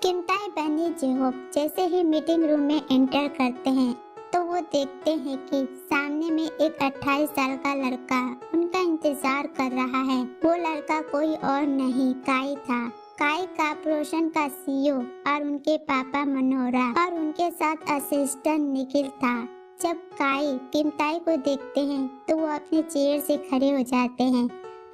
किमताई बनी जेहोब जैसे ही meeting room में एंटर करते हैं तो वो देखते हैं कि सामने में एक 28 साल का लड़का उनका इंतजार कर रहा है। वो लड़का कोई और नहीं काई था। काई कॉर्पोरेशन का सीईओ और उनके पापा मनोहरा और उनके साथ असिस्टेंट निखिल था। जब काई किमताई को देखते हैं तो वो अपने चेयर से खड़े हो जाते हैं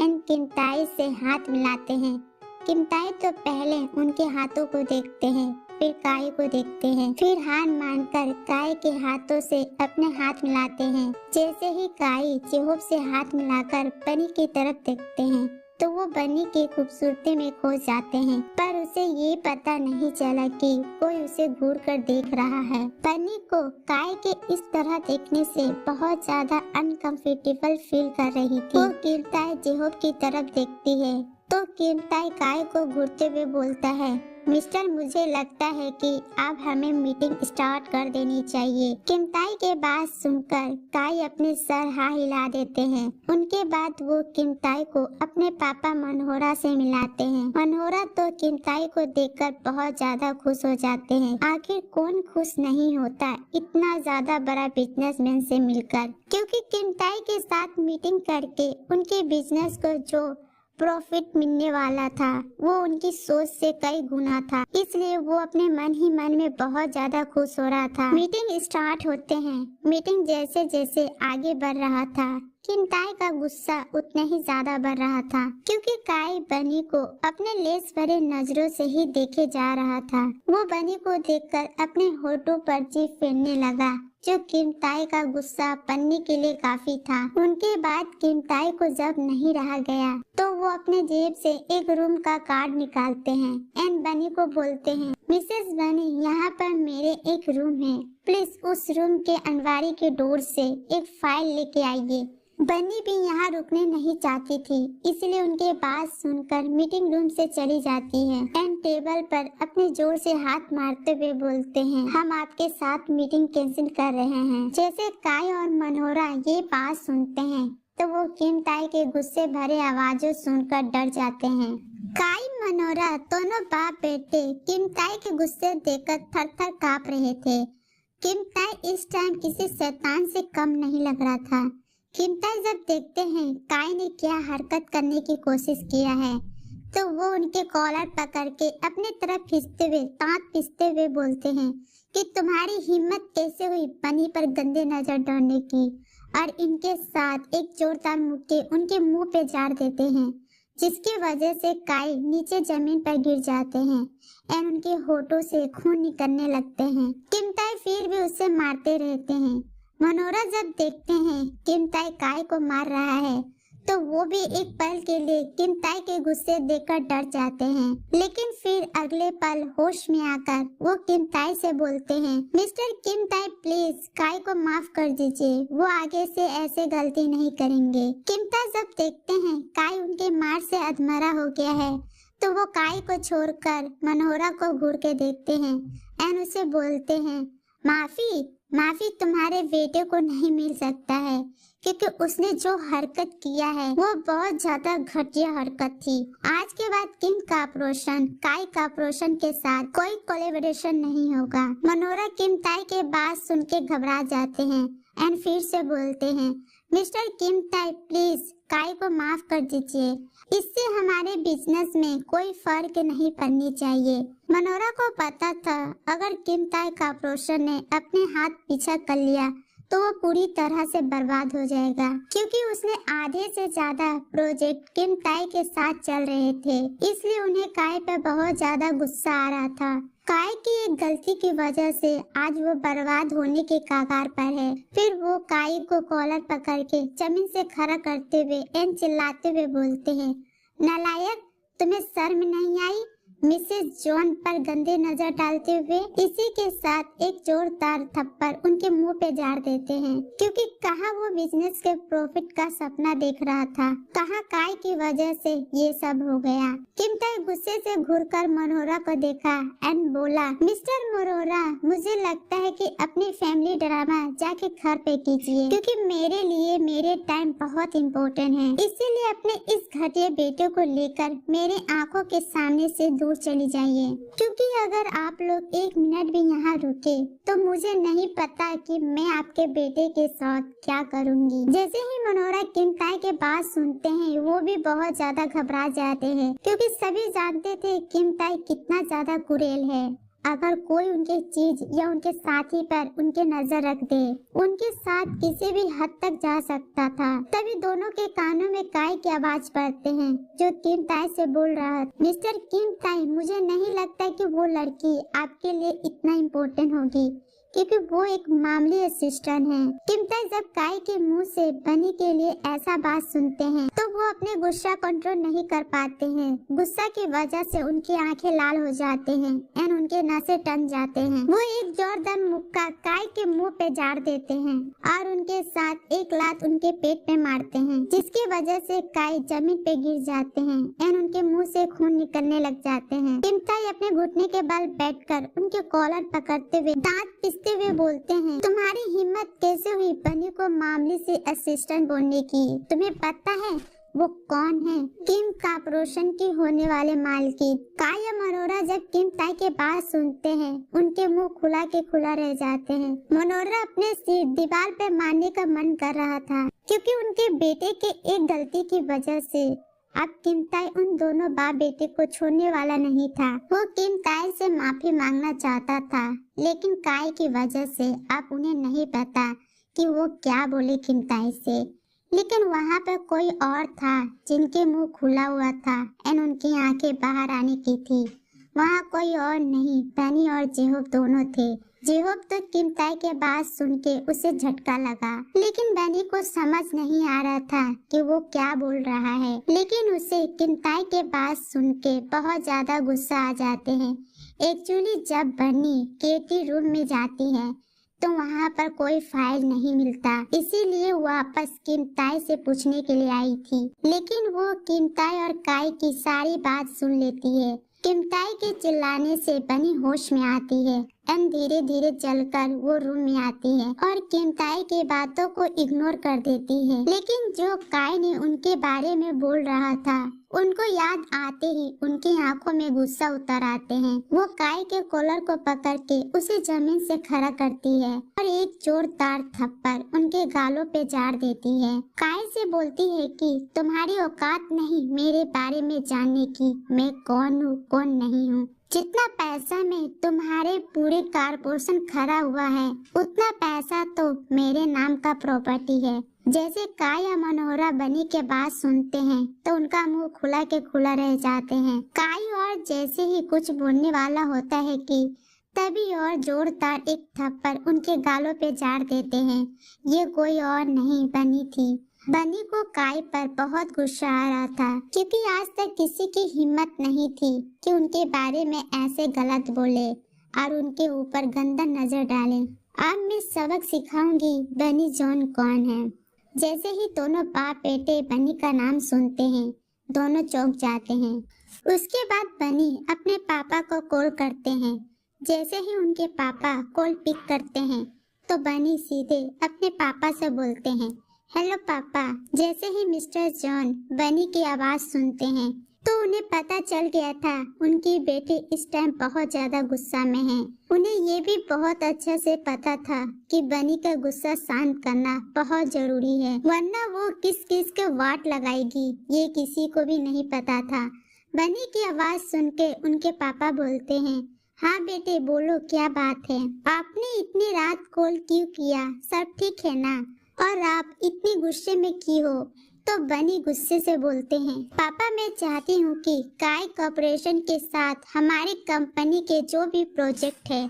एंड किमताई से हाथ मिलाते हैं। किमताई तो पहले उनके हाथों को देखते हैं, फिर काई को देखते हैं, फिर हार मानकर काई के हाथों से अपने हाथ मिलाते हैं। जैसे ही काई जेहोब से हाथ मिलाकर बनी की तरफ देखते हैं तो वो बनी की खूबसूरती में खो जाते हैं, पर उसे ये पता नहीं चला कि कोई उसे घूर कर देख रहा है। बनी को काई के इस तरह देखने से बहुत ज्यादा अनकंफर्टेबल फील कर रही थी। वो किमताई जेहोब की तरफ देखती है तो किमताई काई को घूरते हुए बोलता है, मिस्टर मुझे लगता है कि अब हमें मीटिंग स्टार्ट कर देनी चाहिए। किमताई के बात सुनकर काई अपने सर हाँ हिला देते हैं। उनके बाद वो किमताई को अपने पापा मनोहरा से मिलाते हैं। मनोहरा तो किमताई को देखकर बहुत ज्यादा खुश हो जाते हैं। आखिर कौन खुश नहीं होता इतना ज्यादा बड़ा बिजनेसमैन से मिलकर, क्योंकि किमताई के साथ मीटिंग करके उनके बिजनेस को जो प्रॉफिट मिलने वाला था वो उनकी सोच से कई गुना था, इसलिए वो अपने मन ही मन में बहुत ज्यादा खुश हो रहा था। मीटिंग स्टार्ट होते हैं। मीटिंग जैसे जैसे आगे बढ़ रहा था किमताई का गुस्सा उतना ही ज्यादा बढ़ रहा था, क्योंकि काई बनी को अपने लेस भरे नजरों से ही देखे जा रहा था। वो बनी को देखकर अपने होठों पर जीभ फेरने लगा, जो किमताई का गुस्सा पन्नी के लिए काफी था। उनके बाद किमताई को जब नहीं रहा गया तो वो अपने जेब से एक रूम का कार्ड निकालते हैं एंड बनी को बोलते हैं, मिसेस बनी यहाँ पर मेरे एक रूम है, प्लीज उस रूम के अलमारी के डोर से एक फाइल लेके आइए। बनी भी यहाँ रुकने नहीं चाहती थी, इसलिए उनके बात सुनकर मीटिंग रूम से चली जाती है एंड टेबल पर अपने जोर से हाथ मारते हुए बोलते हैं, हम आपके साथ मीटिंग कैंसिल कर रहे हैं। जैसे काई और मनोहरा ये बात सुनते हैं तो वो किमताई के गुस्से भरे आवाजों सुनकर डर जाते हैं। काई मनोहरा दोनों बाप बेटे किमताई के गुस्से देखकर थर थर काँप रहे थे। किमताई इस टाइम किसी शैतान से कम नहीं लग रहा था। किमताई जब देखते हैं काई ने क्या हरकत करने की कोशिश किया है तो वो उनके कॉलर पकड़ के अपने तरफ खींचते हुए दांत पीसते हुए बोलते हैं कि तुम्हारी हिम्मत कैसे हुई बनी पर गंदे नजर डालने की, और इनके साथ एक जोरदार मुक्के उनके मुंह पे झाड़ देते हैं, जिसकी वजह से काई नीचे जमीन पर गिर जाते हैं एंड उनके होठों से खून निकलने लगते हैं। किमताई फिर भी उसे मारते रहते हैं। मनोहरा जब देखते हैं किमताई काई को मार रहा है तो वो भी एक पल के लिए किमताई के गुस्से देखकर डर जाते हैं, लेकिन फिर अगले पल होश में आकर वो किमताई से बोलते हैं, मिस्टर किमताई प्लीज काई को माफ कर दीजिए, वो आगे से ऐसे गलती नहीं करेंगे। किमताई जब देखते हैं काई उनके मार से अधमरा हो गया है तो वो काई को छोड़कर मनोहरा को घूर के देखते हैं एंड उसे बोलते हैं, माफी तुम्हारे बेटे को नहीं मिल सकता है, क्योंकि उसने जो हरकत किया है वो बहुत ज्यादा घटिया हरकत थी। आज के बाद किम कॉर्पोरेशन काई कॉर्पोरेशन के साथ कोई कोलैबोरेशन नहीं होगा। मनोहरा किमताई के बात सुन के घबरा जाते हैं एंड फिर से बोलते हैं, मिस्टर किमताई प्लीज काई को माफ कर दीजिए, इससे हमारे बिजनेस में कोई फर्क नहीं पड़नी चाहिए। मनोहरा को पता था अगर किमताई कॉर्पोरेशन ने अपने हाथ पीछे कर लिया तो वो पूरी तरह से बर्बाद हो जाएगा, क्योंकि उसने आधे से ज्यादा प्रोजेक्ट किमताई के साथ चल रहे थे, इसलिए उन्हें काई पे बहुत ज्यादा गुस्सा आ रहा था। काई की एक गलती की वजह से आज वो बर्बाद होने के कगार पर है। फिर वो काई को कॉलर पकड़ के जमीन से खड़ा करते हुए एंड चिल्लाते हुए बोलते हैं, नालायक, तुम्हें शर्म नहीं आई मिसेस जॉन पर गंदे नजर डालते हुए। इसी के साथ एक जोरदार थप्पड़ उनके मुंह पे झाड़ देते हैं, क्योंकि कहाँ वो बिजनेस के प्रॉफिट का सपना देख रहा था, कहाँ काई की वजह से ये सब हो गया। किमताई गुस्से से घूरकर मनोहरा को देखा एंड बोला, मिस्टर मनोहरा, मुझे लगता है कि अपनी फैमिली ड्रामा जाके घर पे कीजिए, क्योंकि मेरे लिए मेरे टाइम बहुत इम्पोर्टेंट है, इसीलिए अपने इस घटिया बेटे को लेकर मेरे आँखों के सामने से दूर जरूर चली जाइए, क्योंकि अगर आप लोग 1 मिनट भी यहाँ रुके तो मुझे नहीं पता कि मैं आपके बेटे के साथ क्या करूँगी। जैसे ही मनोहरा किम ताई के बात सुनते हैं वो भी बहुत ज्यादा घबरा जाते हैं, क्योंकि सभी जानते थे किम ताई कितना ज्यादा कुरेल है। अगर कोई उनके चीज या उनके साथी पर उनके नजर रख दे, उनके साथ किसी भी हद तक जा सकता था। तभी दोनों के कानों में काय की आवाज पड़ते हैं जो किम ताई से बोल रहा है, मिस्टर किम ताई, मुझे नहीं लगता कि वो लड़की आपके लिए इतना इम्पोर्टेंट होगी, क्योंकि वो एक मामूली असिस्टेंट है। किम ताई जब काय के मुंह से बनी के लिए ऐसा बात सुनते हैं तो वो अपने गुस्सा कंट्रोल नहीं कर पाते हैं। गुस्सा की वजह से उनकी आंखें लाल हो जाते हैं और उनके नसें टन जाते हैं। वो एक जोरदार मुक्का काय के मुंह पे झाड़ देते हैं और उनके साथ एक लात उनके पेट पे मारते हैं, जिसकी वजह से काय जमीन पे गिर जाते हैं और उनके मुंह से खून निकलने लग जाते हैं। किम ताई अपने घुटने के बल बैठकर उनके कॉलर पकड़ते हुए दांत पिसते हुए बोलते हैं, तुम्हारी हिम्मत कैसे हुई बनी को मामले से असिस्टेंट बोलने की? तुम्हें पता है वो कौन है? किम कॉर्पोरेशन की होने वाले मालकिन। काय और मनोहरा जब किम ताई के बात सुनते हैं उनके मुंह खुला के खुला रह जाते हैं। मनोहरा अपने सिर दीवार पे मारने का मन कर रहा था, क्योंकि उनके बेटे के एक गलती की वजह से अब किम ताई उन दोनों बाप बेटे को छोड़ने वाला नहीं था। वो किम ताई से माफी मांगना चाहता था, लेकिन काय की वजह से अब उन्हें नहीं पता कि वो क्या बोले किम ताई से। लेकिन वहाँ पर कोई और था जिनके मुंह खुला हुआ था और उनकी आंखें बाहर आने की थी। वहाँ कोई और नहीं, बनी और जेहोब दोनों थे। जेहोब तो किम ताई के बात सुन के उसे झटका लगा, लेकिन बनी को समझ नहीं आ रहा था कि वो क्या बोल रहा है। लेकिन उसे किम ताई के बात सुन के बहुत ज्यादा गुस्सा आ जाते हैं। एक्चुअली जब बनी केटी रूम में जाती है तो वहाँ पर कोई फाइल नहीं मिलता, इसीलिए वापस किम ताई से पूछने के लिए आई थी। लेकिन वो किम ताई और काय की सारी बात सुन लेती है। किम ताई के चिल्लाने से बनी होश में आती है और धीरे धीरे चलकर वो रूम में आती है और किम ताई की बातों को इग्नोर कर देती है। लेकिन जो काय ने उनके बारे में बोल रहा था उनको याद आते ही उनकी आंखों में गुस्सा उतर आते हैं। वो काय के कॉलर को पकड़ के उसे जमीन से खड़ा करती है और एक जोरदार थप्पड़ उनके गालों पे झाड़ देती है। काय से बोलती है कि तुम्हारी औकात नहीं मेरे बारे में जानने की, मैं कौन हूँ कौन नहीं हूँ। जितना पैसा में तुम्हारे पूरे कारपोरेशन खड़ा हुआ है उतना पैसा तो मेरे नाम का प्रॉपर्टी है। जैसे काय या मनोहरा बनी के बात सुनते हैं तो उनका मुंह खुला के खुला रह जाते हैं। काय और जैसे ही कुछ बोलने वाला होता है कि तभी और जोरदार एक थप्पड़ उनके गालों पे झाड़ देते हैं। ये कोई और नहीं बनी थी। बनी को काय पर बहुत गुस्सा आ रहा था, क्योंकि आज तक किसी की हिम्मत नहीं थी कि उनके बारे में ऐसे गलत बोले और उनके ऊपर गंदा नजर डाले। अब मैं सबक सिखाऊंगी बनी जॉन कौन है। जैसे ही दोनों बाप बेटे बनी का नाम सुनते हैं दोनों चौंक जाते हैं। उसके बाद बनी अपने पापा को कॉल करते हैं। जैसे ही उनके पापा कॉल पिक करते हैं तो बनी सीधे अपने पापा से बोलते हैं, हेलो पापा। जैसे ही मिस्टर जॉन बनी की आवाज सुनते हैं तो उन्हें पता चल गया था उनकी बेटी इस टाइम बहुत ज्यादा गुस्सा में है। उन्हें ये भी बहुत अच्छे से पता था कि बनी का गुस्सा शांत करना बहुत जरूरी है, वरना वो किस किस के वाट लगाएगी ये किसी को भी नहीं पता था। बनी की आवाज सुन के उनके पापा बोलते हैं, हाँ बेटे बोलो क्या बात है, आपने इतनी रात कॉल क्यों किया, सब ठीक है ना, और आप इतनी गुस्से में क्यों हो? तो बनी गुस्से से बोलते हैं, पापा मैं चाहती हूँ कि काय कॉर्पोरेशन के साथ हमारी कंपनी के जो भी प्रोजेक्ट है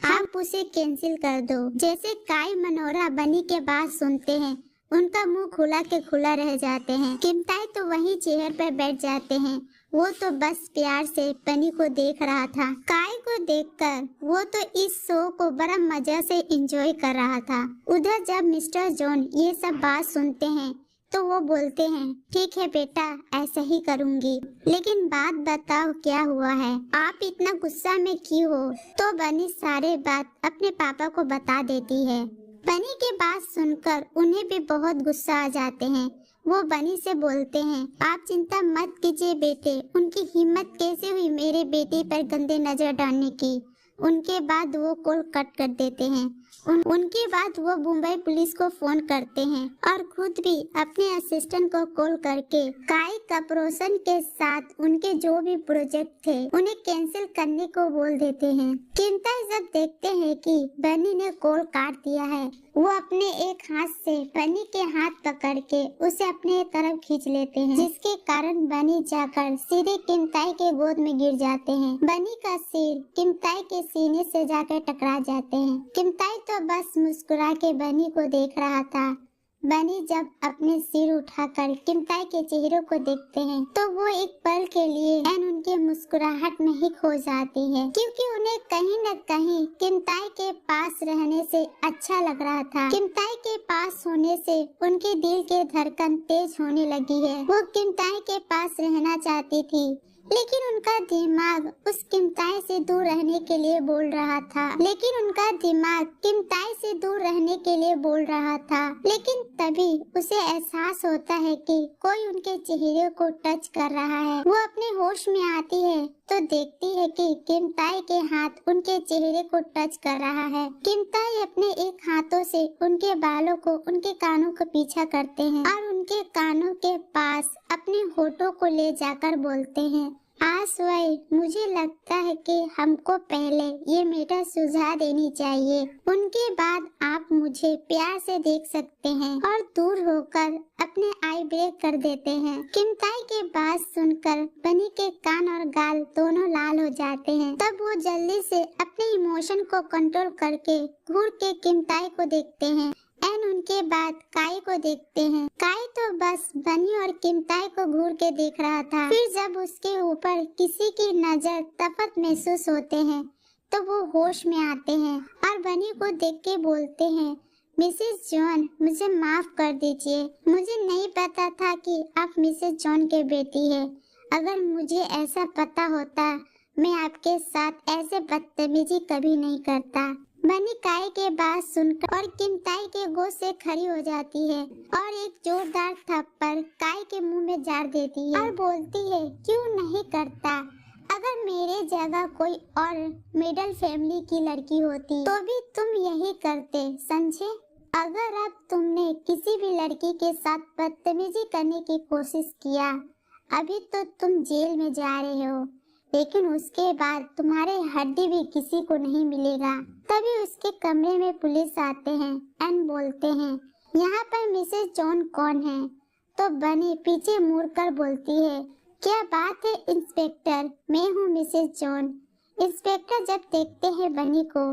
आप उसे कैंसिल कर दो। जैसे काय मनोहरा बनी के बात सुनते हैं उनका मुंह खुला के खुला रह जाते हैं। किम ताई तो वहीं चेयर पर बैठ जाते हैं। वो तो बस प्यार से बनी को देख रहा था। काय को देखकर वो तो इस शो को बड़ा मजा से एंजॉय कर रहा था। उधर जब मिस्टर जॉन ये सब बात सुनते हैं तो वो बोलते हैं, ठीक है बेटा ऐसा ही करूँगी, लेकिन बात बताओ क्या हुआ है, आप इतना गुस्सा में क्यों हो? तो बनी सारे बात अपने पापा को बता देती है। बनी की बात सुनकर उन्हें भी बहुत गुस्सा आ जाते हैं। वो बनी से बोलते हैं, आप चिंता मत कीजिए बेटे, उनकी हिम्मत कैसे हुई मेरे बेटी पर गंदे नजर डालने की। उनके बाद वो कॉल कट कर देते हैं। उनके बाद वो मुंबई पुलिस को फोन करते हैं और खुद भी अपने असिस्टेंट को कॉल करके काई कपरोसन के साथ उनके जो भी प्रोजेक्ट थे उन्हें कैंसिल करने को बोल देते हैं। किमताई जब देखते हैं कि बनी ने कॉल काट दिया है, वो अपने एक हाथ से बनी के हाथ पकड़ के उसे अपने तरफ खींच लेते हैं, जिसके कारण बनी जाकर सीधे किमताई के गोद में गिर जाते हैं। बनी का सिर किमताई के सीने से जाकर टकरा जाते हैं। किमताई तो बस मुस्कुरा के बनी को देख रहा था। बनी जब अपने सिर उठाकर किमताई के चेहरे को देखते हैं तो वो एक पल के लिए उनके मुस्कुराहट में ही खो जाती है, क्योंकि उन्हें कहीं न कहीं किमताई के पास रहने से अच्छा लग रहा था। किमताई के पास होने से उनके दिल के धड़कन तेज होने लगी है। वो किमताई के पास रहना चाहती थी, लेकिन उनका दिमाग उस किमताई से दूर रहने के लिए बोल रहा था। लेकिन तभी उसे एहसास होता है कि कोई उनके चेहरे को टच कर रहा है। वो अपने होश में आती है तो देखती है कि किमताई के हाथ उनके चेहरे को टच कर रहा है। किमताई अपने एक हाथों से उनके बालों को, उनके कानों का पीछा करते हैं और उनके कानों के पास अपने होठों को ले जाकर बोलते हैं, आसवाई, मुझे लगता है कि हमको पहले ये मैटर सुलझा देनी चाहिए। उनके बाद आप मुझे प्यार से देख सकते हैं। और दूर होकर अपने आई ब्रेक कर देते हैं। किमताई के बात सुनकर बनी के कान और गाल दोनों लाल हो जाते हैं। तब वो जल्दी से अपने इमोशन को कंट्रोल करके घूर के किमताई को देखते हैं एंड उनके बाद काई को देखते हैं। काई तो बस बनी और किमताई को घूर के देख रहा था। फिर जब उसके ऊपर किसी की नजर तपत महसूस होते हैं तो वो होश में आते हैं और बनी को देख के बोलते हैं, मिसेस जॉन, मुझे माफ कर दीजिए। मुझे नहीं पता था कि आप मिसेस जॉन के बेटी है। अगर मुझे ऐसा पता होता मैं आपके साथ ऐसे बदतमीजी कभी नहीं करता। बनी काई के बात सुनकर और किमताई के गोद से खड़ी हो जाती है और एक जोरदार थप्पड़ काई के मुंह में झाड़ देती है और बोलती है, क्यों नहीं करता? अगर मेरे जगह कोई और मिडिल फैमिली की लड़की होती तो भी तुम यही करते, समझे? अगर अब तुमने किसी भी लड़की के साथ बदतमीजी करने की कोशिश किया, अभी तो तुम जेल में जा रहे हो, लेकिन उसके बाद तुम्हारे हड्डी भी किसी को नहीं मिलेगा। तभी उसके कमरे में पुलिस आते हैं एंड बोलते हैं, यहाँ पर मिसेस जॉन कौन है? तो बनी पीछे मुड़कर बोलती है, क्या बात है इंस्पेक्टर, मैं हूँ मिसेस जॉन। इंस्पेक्टर जब देखते हैं बनी को